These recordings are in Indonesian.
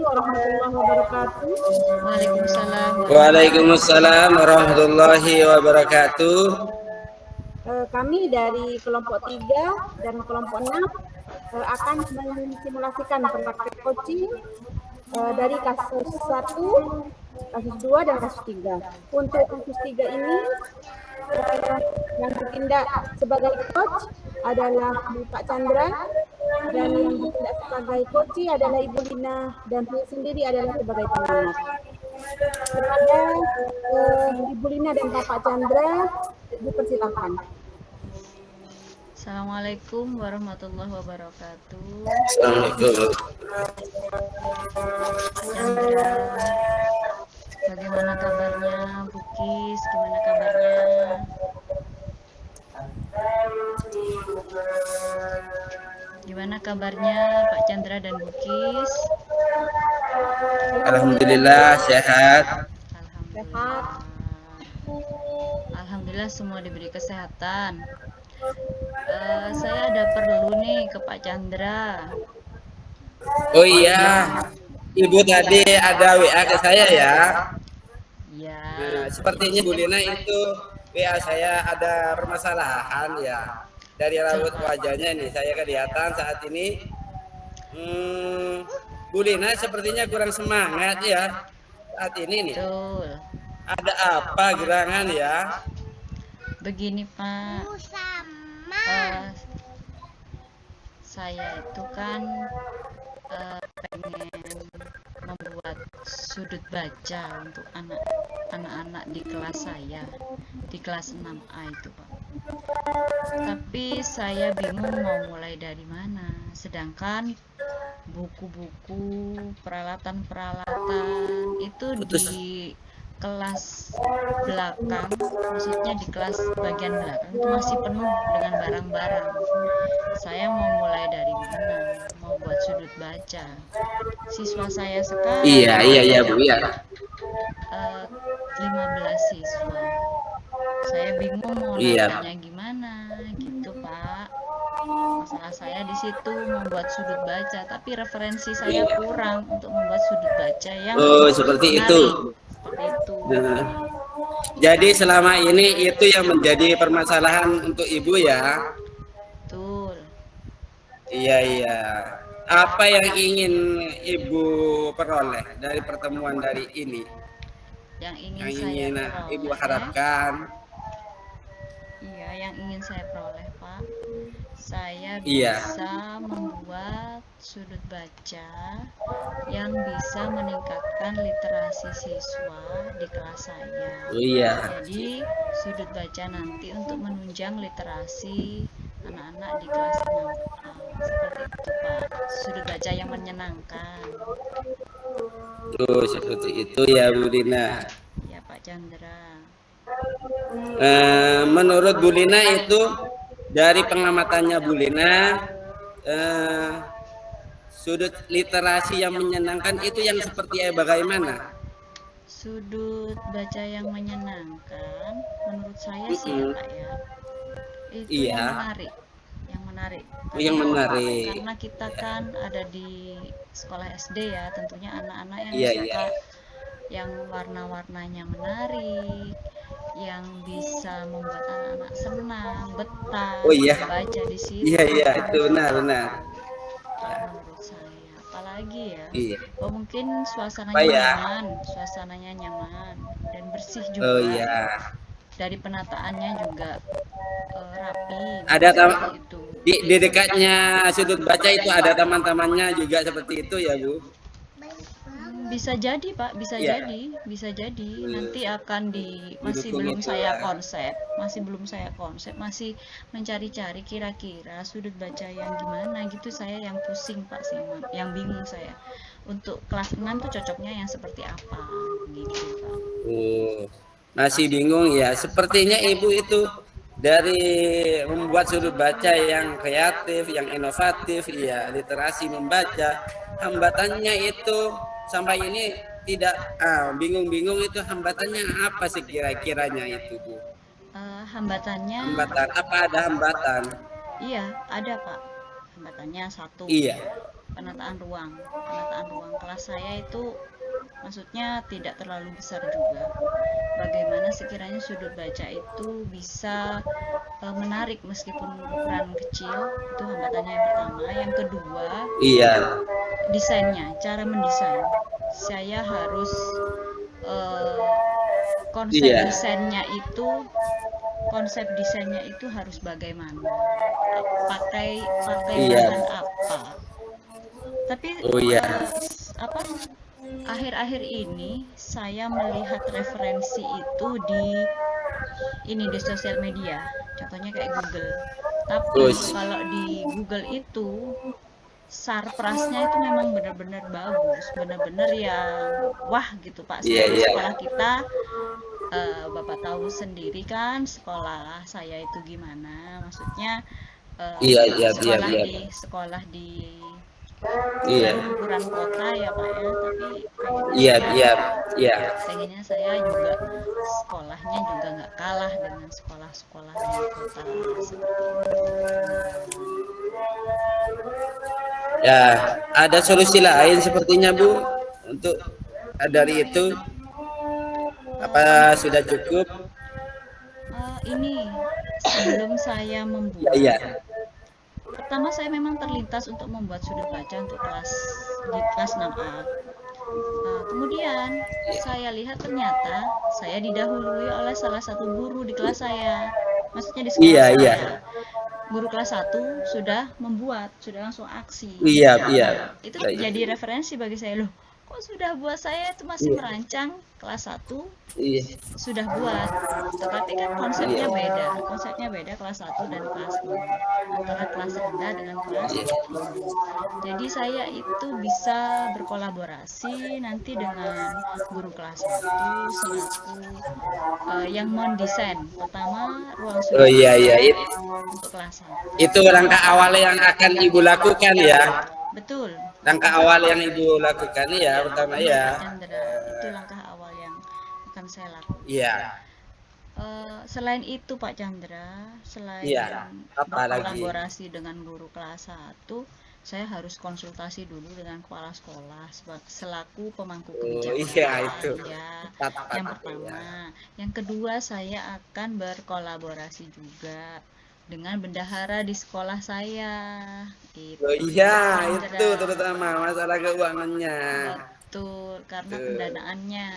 warahmatullahi wabarakatuh. Waalaikumsalam Waalaikumsalam warahmatullahi wabarakatuh. Kami dari kelompok 3 dan kelompok 6 akan mensimulasikan praktek coaching dari kasus 1, kasus 2, dan kasus 3. Untuk kasus 3 ini yang bertindak sebagai coach adalah Pak Chandra, dan yang bertindak sebagai coach adalah Ibu Lina, dan saya sendiri adalah sebagai pengamat. Kepada Ibu Lina dan Pak Chandra, dipersilakan. Assalamualaikum warahmatullahi wabarakatuh. Assalamualaikum. Chandra, bagaimana kabarnya? Bukis, gimana kabarnya? Gimana kabarnya Pak Chandra dan Bukis? Alhamdulillah sehat. Alhamdulillah. Alhamdulillah semua diberi kesehatan. Saya ada perlu nih ke Pak Chandra. Oh iya, Ibu tadi ada WA ke saya ya. Ya. Sepertinya Bu Lina itu WA saya ada permasalahan ya. Dari raut wajahnya nih saya kelihatan saat ini Bu Lina sepertinya kurang semangat ya saat ini nih. Betul. Ada apa gerangan ya? Begini Pak, saya itu kan pengen membuat sudut baca untuk anak-anak di kelas saya, di kelas 6A itu Pak. Tapi saya bingung mau mulai dari mana, sedangkan buku-buku, peralatan-peralatan itu di kelas belakang, maksudnya di kelas bagian belakang itu masih penuh dengan barang-barang. Saya mau mulai dari mana? Mau buat sudut baca. Siswa saya sekarang Iya Bu ya. 15 siswa. Saya bingung mau nanya gimana gitu Pak. Masalah saya di situ membuat sudut baca, tapi referensi saya kurang untuk membuat sudut baca yang seperti menarik. itu. Seperti itu. Jadi selama ini itu yang menjadi permasalahan untuk Ibu ya. Betul. Iya. Apa yang ingin Ibu peroleh dari pertemuan dari ini? Yang ingin Yang saya ingin peroleh, Ibu harapkan? Iya, yang ingin saya peroleh Pak, saya Iya. bisa membuat sudut baca yang bisa meningkatkan literasi siswa di kelas saya. Iya. Jadi sudut baca nanti untuk menunjang literasi anak-anak di kelas 6A. Seperti itu Pak, sudut baca yang menyenangkan. Seperti itu ya Bu Lina. Ya Pak Chandra. Menurut Bu Lina itu dari pengamatannya Bu Lina, sudut literasi yang menyenangkan itu yang seperti bagaimana? Sudut baca yang menyenangkan menurut saya sih ya Pak ya, itu yang menarik. Yang menarik. Karena kita kan ada di sekolah SD ya, tentunya anak-anak yang suka yang warna-warnanya menarik, yang bisa membuat anak-anak senang, betah membaca di situ. Iya, itu benar. Menurut saya, apalagi ya, mungkin suasananya nyaman dan bersih juga. Dari penataannya juga rapi. Ada itu. Di dekatnya sudut baca itu ada taman-tamannya juga seperti itu ya Bu? Bisa jadi Pak, bisa jadi nanti akan masih belum saya konsep, masih mencari-cari kira-kira sudut baca yang gimana gitu. Saya yang pusing Pak Simon, yang bingung saya untuk kelas 6 tuh cocoknya yang seperti apa gitu Pak. Masih bingung ya. Sepertinya Ibu itu dari membuat sudut baca yang kreatif, yang inovatif, ya literasi membaca, hambatannya itu sampai ini tidak bingung itu hambatannya apa sih kira-kiranya itu Bu? Hambatan apa ada hambatan? Iya ada Pak, hambatannya satu. Iya. penataan ruang. Penataan ruang kelas saya itu maksudnya tidak terlalu besar juga. Bagaimana sekiranya sudut baca itu bisa menarik meskipun ukuran kecil, itu hambatannya yang pertama. Yang kedua, Iya. desainnya, cara mendesain. Saya harus konsep Iya. desainnya itu harus bagaimana, pakai Iya. bahan apa. Tapi Oh iya. akhir-akhir ini saya melihat referensi itu di sosial media, contohnya kayak Google. Tapi kalau di Google itu sarprasnya itu memang benar-benar bagus, benar-benar yang wah gitu Pak. Sedangkan sekolah kita, Bapak tahu sendiri kan sekolah saya itu gimana, maksudnya sekolah di ukuran kota ya Pak ya, tapi pengennya saya juga sekolahnya juga nggak kalah dengan sekolah-sekolah di kota seperti itu. Ya, ada solusi lain sepertinya Bu untuk dari itu. Apa sudah cukup? Ini sebelum saya membuat, pertama saya memang terlintas untuk membuat sudut baca untuk di kelas 6A. Kemudian saya lihat ternyata saya didahului oleh salah satu guru di kelas saya, maksudnya di sekolah saya. Guru kelas 1 sudah membuat, sudah langsung aksi. Itu jadi referensi bagi saya, loh kok sudah buat, saya itu masih merancang kelas 1 sudah buat, tetapi kan konsepnya beda kelas 1 dan kelas 2, antara kelas rendah dengan kelas tinggi. Jadi saya itu bisa berkolaborasi nanti dengan guru kelas 1 selaku yang mendesain pertama ruang sudut untuk kelas 1. Itu langkah awal yang akan Ibu lakukan ya. Betul. Langkah awal yang Ibu lakukan ya pertama ya. Itu langkah awal yang akan saya lakukan. Iya. Selain itu Pak Chandra, selain berkolaborasi dengan guru kelas 1, saya harus konsultasi dulu dengan kepala sekolah selaku pemangku kebijakan. Yang pertama. Yang kedua, saya akan berkolaborasi juga dengan bendahara di sekolah saya. Itu terutama masalah keuangannya. Betul, karena pendanaannya.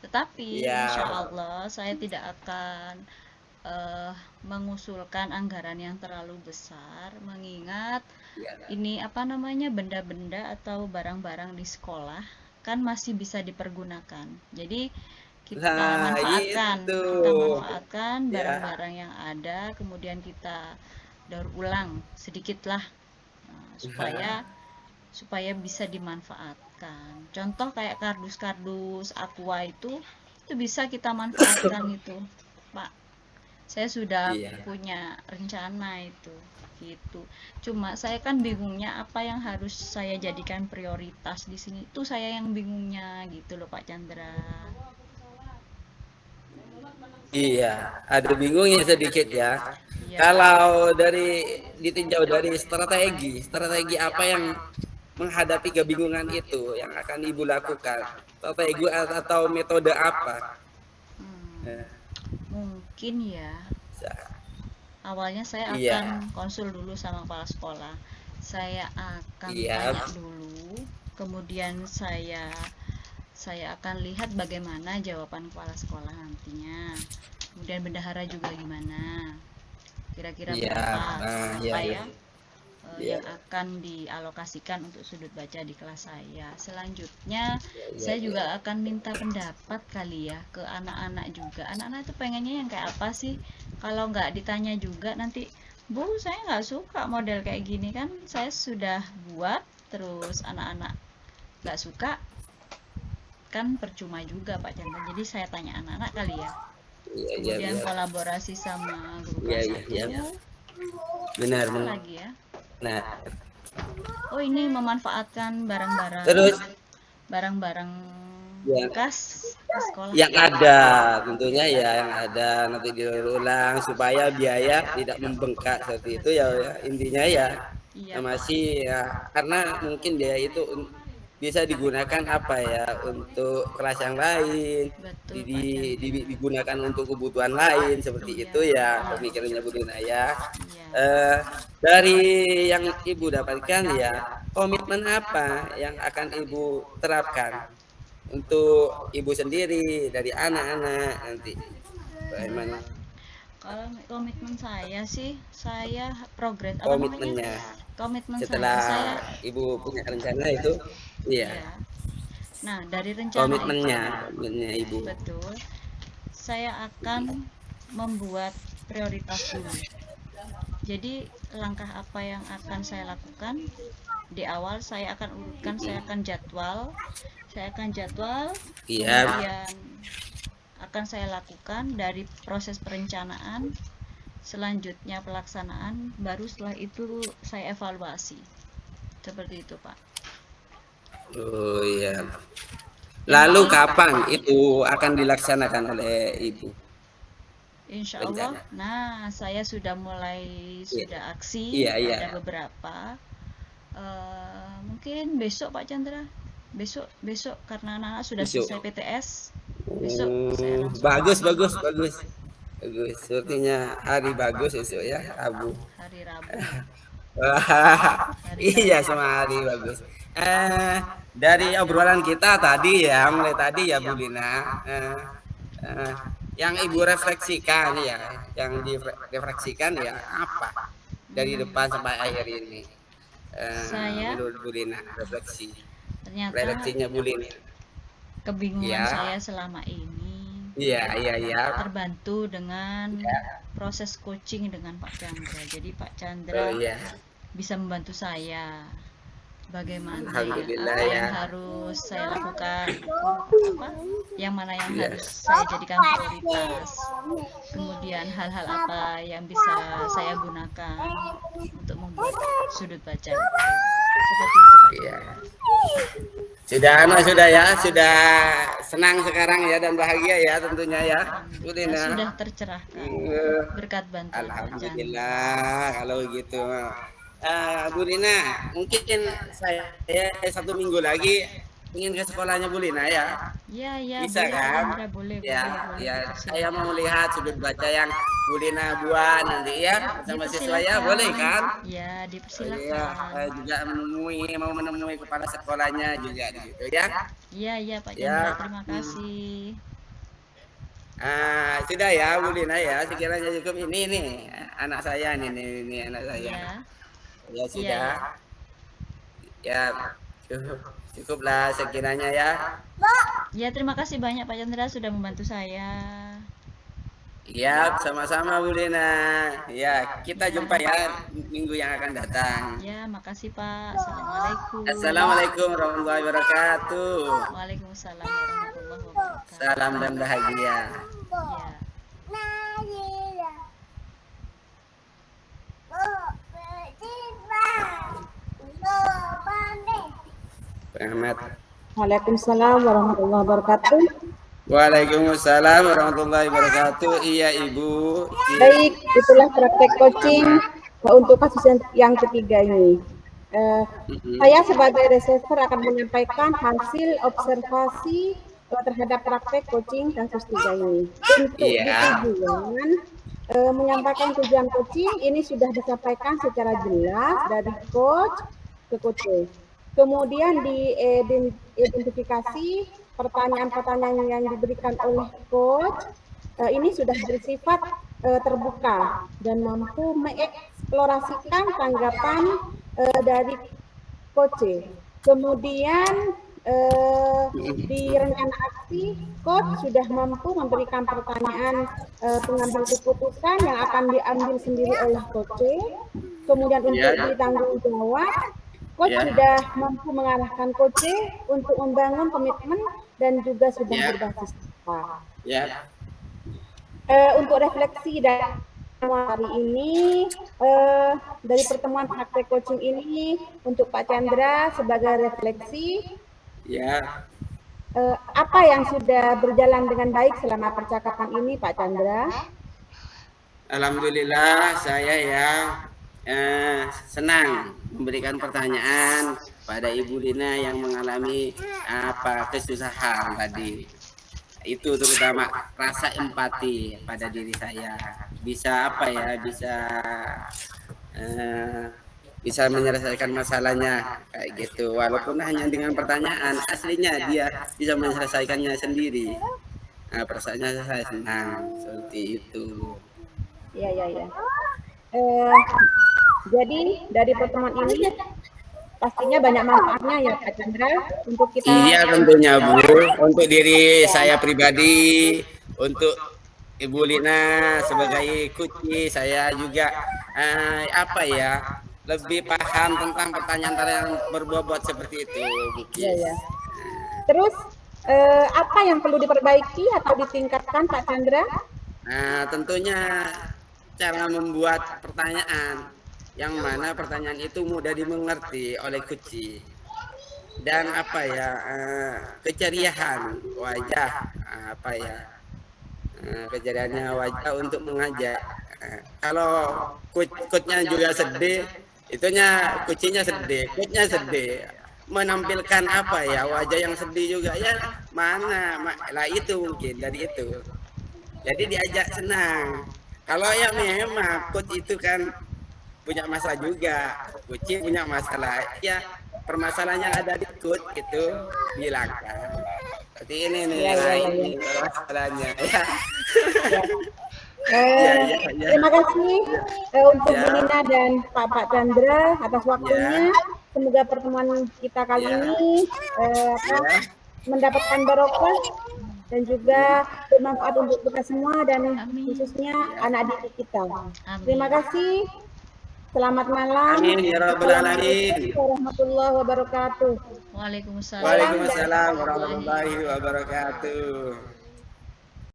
Tetapi insya Allah saya tidak akan mengusulkan anggaran yang terlalu besar, mengingat ini benda-benda atau barang-barang di sekolah kan masih bisa dipergunakan. Jadi kita manfaatkan barang-barang yang ada, kemudian kita daur ulang sedikitlah supaya bisa dimanfaatkan. Contoh kayak kardus-kardus aqua itu bisa kita manfaatkan itu Pak. Saya sudah punya rencana itu gitu. Cuma saya kan bingungnya apa yang harus saya jadikan prioritas di sini, itu saya yang bingungnya gitu loh Pak Chandra. Iya, ada bingungnya sedikit ya. Kalau ditinjau dari strategi apa yang menghadapi kebingungan itu yang akan Ibu lakukan? Strategi atau metode apa? Mungkin ya. Awalnya saya akan konsul dulu sama kepala sekolah. Saya akan tanya dulu, kemudian saya akan lihat bagaimana jawaban kepala sekolah nantinya. Kemudian bendahara juga gimana, kira-kira berapa yang akan dialokasikan untuk sudut baca di kelas saya. Selanjutnya saya juga akan minta pendapat kali ya ke anak-anak juga. Anak-anak itu pengennya yang kayak apa sih? Kalau nggak ditanya juga nanti, Bu saya nggak suka model kayak gini, kan saya sudah buat terus anak-anak nggak suka, kan percuma juga Pak Chandra. Jadi saya tanya anak-anak kali ya. Kemudian kolaborasi sama guru kelas 1. Benar lagi ya. Nah, ini memanfaatkan barang-barang bekas sekolah yang ada, tentunya ya yang ada nanti diulang supaya biaya tidak membengkak seperti itu ya intinya ya. Iya, Pak. masih ya, karena mungkin dia itu bisa digunakan apa ya untuk kelas yang lain, Betul, Pak Chandra. digunakan untuk kebutuhan lain seperti Iya, itu ya iya, pemikirannya Bu Dina ya. iya. Dari yang Ibu dapatkan ya, komitmen apa yang akan Ibu terapkan untuk Ibu sendiri dari anak-anak nanti? Bagaimana Kalau komitmen saya sih, saya progres apa namanya? komitmennya Komitmen setelah saya Ibu punya rencana itu? Iya, iya. Nah, dari rencana itu, komitmennya Ibu. betul, saya akan membuat prioritas dulu. Jadi, langkah apa yang akan saya lakukan di awal saya akan urutkan, saya akan jadwal, Iya, kemudian akan saya lakukan dari proses perencanaan, selanjutnya pelaksanaan, baru setelah itu saya evaluasi. Seperti itu, Pak. oh iya. Yang Lalu penting, kapan itu akan dilaksanakan oleh Ibu insya Allah, rencana? nah saya sudah mulai Iya, sudah aksi, iya, iya. ada beberapa. Mungkin besok Pak Chandra, besok karena anak-anak sudah Besok. selesai PTS, besok saya langsung Bagus, bagus, bagus. Bagus, sepertinya hari bagus besok ya, Abu. hari Rabu. Wah, Hari iya Rabu. sama hari bagus. Dari obrolan kita tadi ya, mulai tadi ya Bu Lina, yang Ibu refleksikan ya, yang direfleksikan ya apa dari depan sampai akhir ini? Saya Menurut Bu Lina, ternyata refleksinya Bu Lina. kebingungan Ya, saya selama ini iya, iya, iya. terbantu dengan proses coaching dengan Pak Chandra. Jadi Pak Oh Chandra iya, bisa membantu saya bagaimana ya, Alhamdulillah apa ya. yang harus saya lakukan, apa yang mana yang Iya. harus saya jadikan prioritas, kemudian hal-hal apa yang bisa saya gunakan untuk membuat sudut baca itu. Seperti itu, Pak. Iya. Sudah ya, sudah senang sekarang ya dan bahagia ya tentunya ya, Bu Alhamdulillah sudah Lina. tercerahkan berkat bantuan Pak Chandra. Alhamdulillah kalau gitu. Bu Lina, mungkin saya 1 minggu lagi ingin ke sekolahnya Bu Lina ya. Ya, ya, Bisa boleh Pak kan? Chandra, boleh, Ya, boleh, ya. dipersilakan. Saya mau melihat sudut baca yang Bu Lina buat nanti ya sama siswa ya, boleh kan? Ya, Iya, dipersilakan. juga mau menemui kepala sekolahnya juga gitu ya. Iya, iya Pak Ya. Chandra, terima kasih. Sudah ya Bu Lina ya, sekiranya cukup ini nih anak saya ini anak saya. Ya, Ya sudah. Ya cukuplah sekiranya ya. ya terima kasih banyak Pak Chandra sudah membantu saya. Ya, sama-sama Bu Lina. Ya, kita jumpa ya minggu yang akan datang. Ya, makasih Pak. Assalamualaikum. Assalamualaikum warahmatullahi wabarakatuh. Waalaikumsalam warahmatullahi wabarakatuh. Salam dan bahagia. Ya. Rahmat. Waalaikumsalam warahmatullahi wabarakatuh. Waalaikumsalam warahmatullahi wabarakatuh. Iya Ibu. Baik, itulah praktek coaching untuk kasus yang ketiga ini. Saya sebagai researcher akan menyampaikan hasil observasi terhadap praktek coaching kasus 3 ini. Untuk tujuan menyampaikan tujuan coaching ini sudah disampaikan secara jelas dari coach ke coach. Kemudian diidentifikasi pertanyaan-pertanyaan yang diberikan oleh coach ini sudah bersifat terbuka dan mampu mengeksplorasikan tanggapan dari coach. Kemudian di rencana aksi, coach sudah mampu memberikan pertanyaan pengambil keputusan yang akan diambil sendiri oleh coach. Kemudian untuk ditanggung jawab, coach sudah mampu mengarahkan coach untuk membangun komitmen dan juga sudah berbasis apa. Untuk refleksi dari hari ini, dari pertemuan praktek coaching ini untuk Pak Chandra sebagai refleksi, apa yang sudah berjalan dengan baik selama percakapan ini Pak Chandra? Alhamdulillah saya senang memberikan pertanyaan pada Ibu Lina yang mengalami kesusahan tadi. Itu terutama rasa empati pada diri saya. Bisa bisa menyelesaikan masalahnya kayak gitu. Walaupun hanya dengan pertanyaan, aslinya dia bisa menyelesaikannya sendiri. Nah, perasaannya saya senang seperti itu. Iya. Jadi dari pertemuan ini pastinya banyak manfaatnya ya Pak Chandra untuk kita. Iya tentunya Bu, untuk diri saya pribadi, untuk Ibu Lina sebagai Kuci, saya juga lebih paham tentang pertanyaan-pertanyaan berbobot seperti itu. Iya. Terus apa yang perlu diperbaiki atau ditingkatkan Pak Chandra? Nah, tentunya cara membuat pertanyaan yang mana pertanyaan itu mudah dimengerti oleh Kuci, dan keceriaan wajah, keceriaannya wajah untuk mengajak. Kalau coachnya juga sedih, kucinya sedih, coachnya sedih, menampilkan wajah yang sedih juga ya, lah itu mungkin dari itu. Jadi diajak senang. Kalau ya memang coach itu kan punya masalah juga, Kuci punya masalah, ya permasalahannya ada di coach itu bilangkan. Seperti ini nih masalahnya ya. Terima kasih untuk Bu Lina dan Pak Chandra atas waktunya. Semoga pertemuan kita kali ini mendapatkan barokah dan juga bermanfaat untuk kita semua dan khususnya anak didik kita. Terima kasih. Selamat malam. Amin ya rabbal alamin. Warahmatullahi wabarakatuh. Waalaikumsalam. Waalaikumsalam warahmatullahi wabarakatuh.